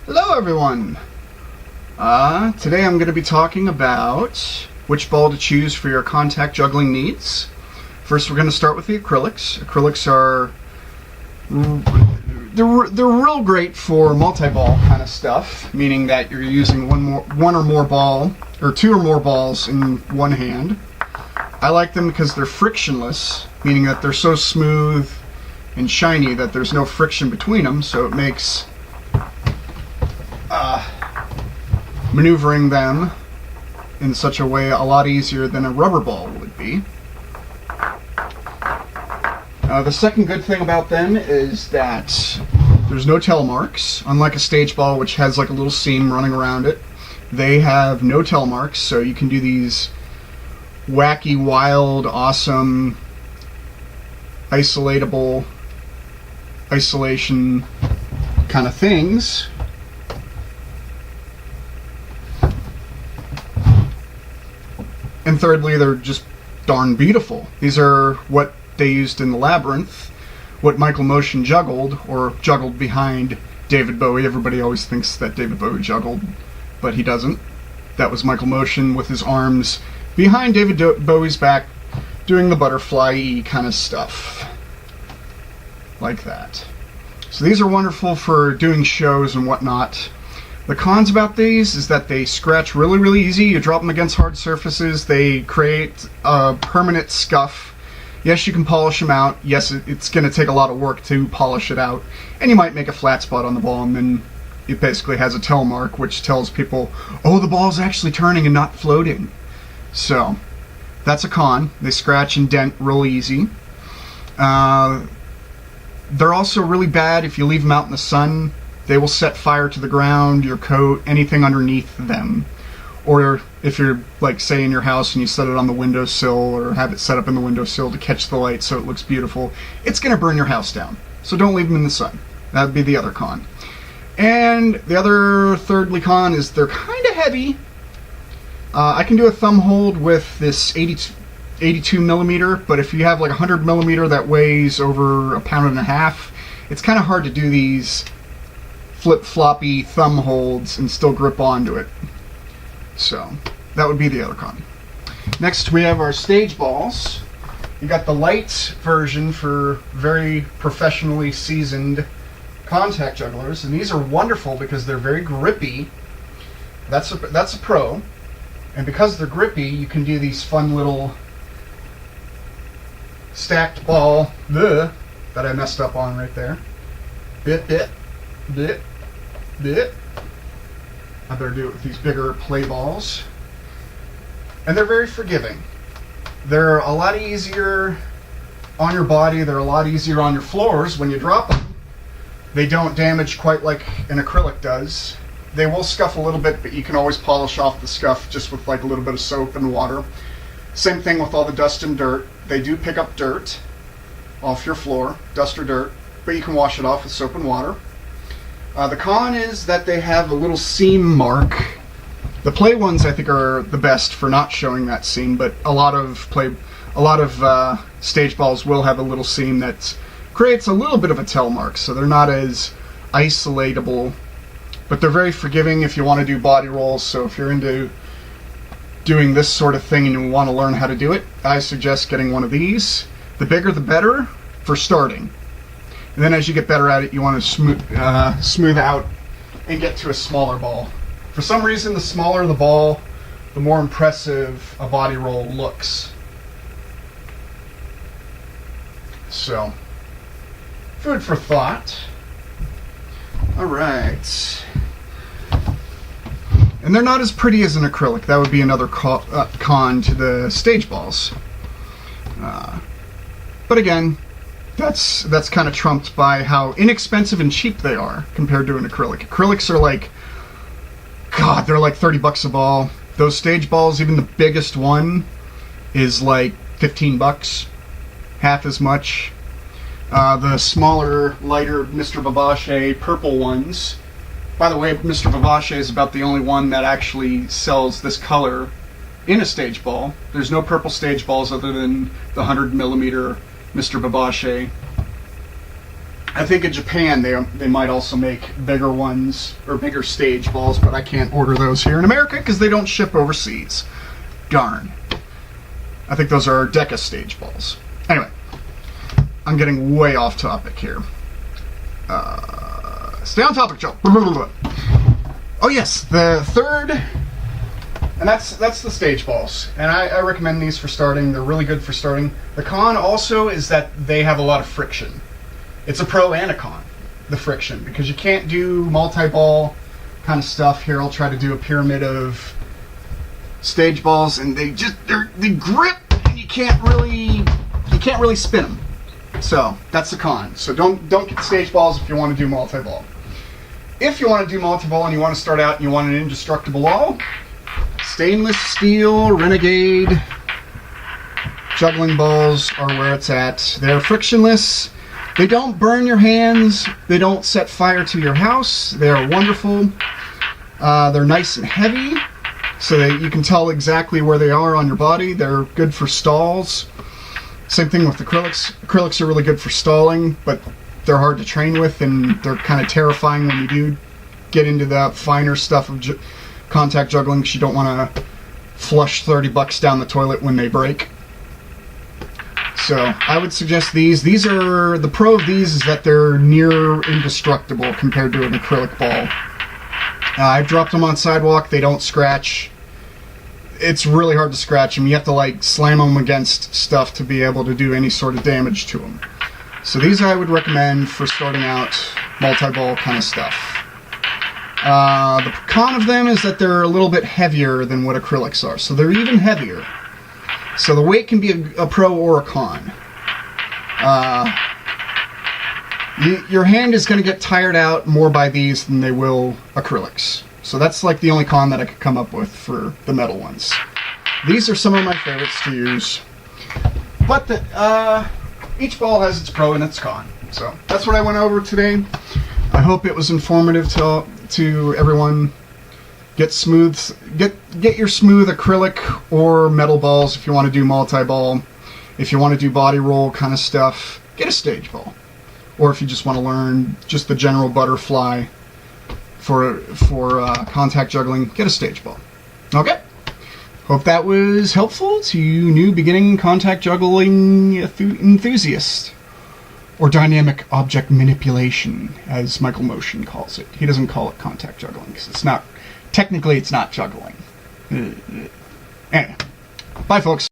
Hello everyone! Today I'm going to be talking about which ball to choose for your contact juggling needs. First we're going to start with the acrylics. Acrylics are they're real great for multi-ball kind of stuff, meaning that you're using one or more ball, or two or more balls in one hand. I like them because they're frictionless, meaning that they're so smooth and shiny that there's no friction between them, so it makes maneuvering them in such a way a lot easier than a rubber ball would be. The second good thing about them is that there's no tail marks. Unlike a stage ball, which has like a little seam running around it, they have no tail marks, so you can do these wacky, wild, awesome, isolation kind of things. And thirdly, they're just darn beautiful. These are what they used in the Labyrinth, what Michael Motion juggled, or juggled behind David Bowie. Everybody always thinks that David Bowie juggled, but he doesn't. That was Michael Motion with his arms behind David Bowie's back, doing the butterfly-y kind of stuff. Like that. So these are wonderful for doing shows and whatnot. The cons about these is that they scratch really, really easy. You drop them against hard surfaces, they create a permanent scuff. Yes, you can polish them out. Yes, it's going to take a lot of work to polish it out. And you might make a flat spot on the ball, and then it basically has a tail mark, which tells people, oh, the ball's actually turning and not floating. So, that's a con. They scratch and dent real easy. They're also really bad if you leave them out in the sun. They will set fire to the ground, your coat, anything underneath them. Or if you're, like, say in your house and you set it on the windowsill or have it set up in the windowsill to catch the light so it looks beautiful, it's going to burn your house down. So don't leave them in the sun. That would be the other con. And the other thirdly con is they're kind of heavy. I can do a thumb hold with this 82 millimeter, but if you have like 100 millimeter that weighs over 1.5 pounds, it's kind of hard to do these flip-floppy thumb holds and still grip onto it. So, that would be the other con. Next we have our stage balls. You got the light version for very professionally seasoned contact jugglers, and these are wonderful because they're very grippy. That's a pro. And because they're grippy, you can do these fun little stacked ball that I messed up on right there. Bit. I better do it with these bigger play balls. And they're very forgiving. They're a lot easier on your body. They're a lot easier on your floors when you drop them. They don't damage quite like an acrylic does. They will scuff a little bit, but you can always polish off the scuff just with like a little bit of soap and water. Same thing with all the dust and dirt. They do pick up dirt off your floor, dust or dirt, but you can wash it off with soap and water. The con is that they have a little seam mark. The play ones I think are the best for not showing that seam, but a lot of stage balls will have a little seam that creates a little bit of a tail mark, so they're not as isolatable, but they're very forgiving if you want to do body rolls. So if you're into doing this sort of thing and you want to learn how to do it, I suggest getting one of these. The bigger the better for starting. And then as you get better at it, you want to smooth out and get to a smaller ball. For some reason, the smaller the ball, the more impressive a body roll looks. So, food for thought. Alright. And they're not as pretty as an acrylic. That would be another con to the stage balls. But again, that's kind of trumped by how inexpensive and cheap they are compared to an acrylic. Acrylics are like, God, they're like $30 a ball. Those stage balls, even the biggest one, is like $15, half as much. The smaller, lighter Mr. Babache purple ones. By the way, Mr. Babache is about the only one that actually sells this color in a stage ball. There's no purple stage balls other than the 100 millimeter Mr. Babache. I think in Japan they might also make bigger ones, or bigger stage balls, but I can't order those here in America because they don't ship overseas. Darn. I think those are Deca stage balls. Anyway, I'm getting way off topic here. Stay on topic, Joe. Oh yes, the third, and that's the stage balls, and I recommend these for starting. They're really good for starting. The con also is that they have a lot of friction. It's a pro and a con, the friction, because you can't do multi-ball kind of stuff. Here, I'll try to do a pyramid of stage balls, and they grip, and you can't really spin them. So that's the con. So don't get stage balls if you want to do multi-ball. If you want to do multi-ball and you want to start out and you want an indestructible ball, stainless steel Renegade juggling balls are where it's at. They're frictionless. They don't burn your hands. They don't set fire to your house. They're wonderful. They're nice and heavy, so that you can tell exactly where they are on your body. They're good for stalls. Same thing with acrylics. Acrylics are really good for stalling, but they're hard to train with, and they're kind of terrifying when you do get into the finer stuff of contact juggling, because you don't want to flush $30 down the toilet when they break. So I would suggest these. These are, the pro of these is that they're near indestructible compared to an acrylic ball. I've dropped them on sidewalk. They don't scratch. It's really hard to scratch them. You have to like slam them against stuff to be able to do any sort of damage to them. So these I would recommend for starting out multi-ball kind of stuff. The con of them is that they're a little bit heavier than what acrylics are. So they're even heavier. So the weight can be a pro or a con. Your hand is going to get tired out more by these than they will acrylics. So that's like the only con that I could come up with for the metal ones. These are some of my favorites to use. But each ball has its pro and its con. So that's what I went over today. I hope it was informative to everyone. Get your smooth acrylic or metal balls if you want to do multi-ball. If you want to do body roll kind of stuff, get a stage ball. Or if you just want to learn just the general butterfly for contact juggling, get a stage ball. Okay? Hope that was helpful to you new beginning contact juggling enthusiasts. Or dynamic object manipulation, as Michael Motion calls it. He doesn't call it contact juggling, because it's not, technically it's not juggling. Anyway, bye folks.